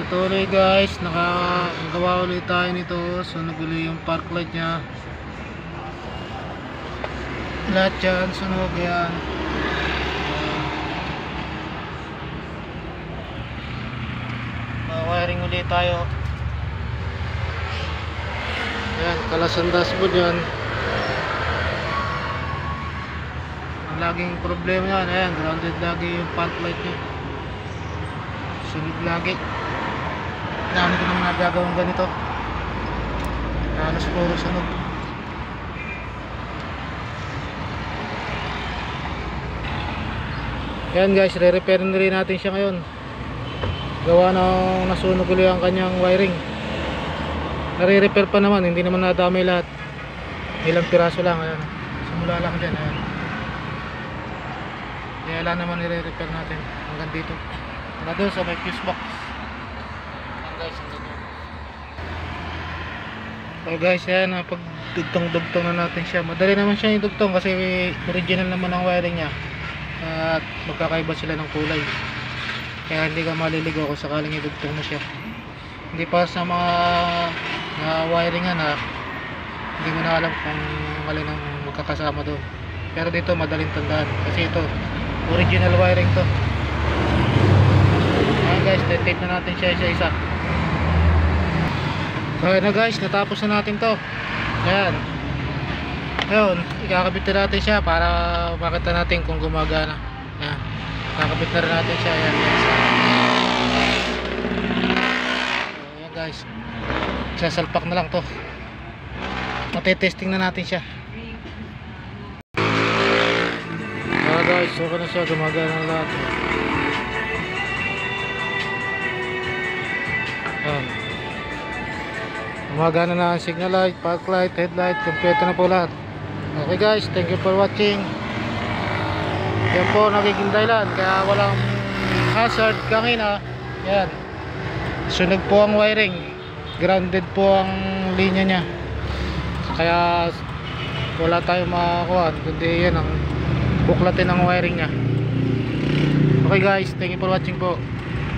Ito ulit guys, nakagawa ulit tayo nito. Sunog ulit yung park light nya. Lahat yan, sunog yan. Wiring ulit tayo. Ayan, kalasan dashboard yan. Ang laging problema yan, ayan, grounded lagi yung park light nya. Sunog lagi. Dami ko naman nagagawang ganito. Halos puro sunog. Yan guys, re-repair na rin natin siya ngayon. Gawa ng nasunog ulit ang kanyang wiring. Nare-repair pa naman, hindi naman nadamay lahat. Ilang piraso lang, ayan. Simula lang dyan, ayan. Kaya lang naman nire-repair natin hanggang dito. Hanggang doon sa may fuse box. Guys, so guys, yan, pag dugtong-dugtong na natin siya. Madali naman siya idugtong kasi original naman ang wiring niya. At magkakaiba sila ng kulay. Kaya hindi ka maliligo kung sakaling idugtong mo siya. Hindi pa sa mga wiring na hindi mo na alam kung alin ang magkakasama doon. Pero dito madaling tandaan kasi ito original wiring to. Ayan guys, tape na natin siya isa-isa. Okay na guys, natapos na natin to. Ayan. Ngayon, ikakabit na natin siya para makita natin kung gumagana. Ayan. Ikakabit na rin natin siya. Ayan guys. Ayan guys. Sasalpak na lang to. Matitesting na natin siya. Ayan guys, okay na siya. Gumagana na lahat. Ayan. Gumagana na ang signal light, park light, headlight, kompleto na po lahat. Okay guys, thank you for watching. Yan po nagiging dahilan kaya walang hazard kanina. Yan, sunog po ang wiring, grounded po ang linya nya, kaya wala tayong makakuha kundi yan ang buklatin ng wiring nya. Okay guys, thank you for watching po.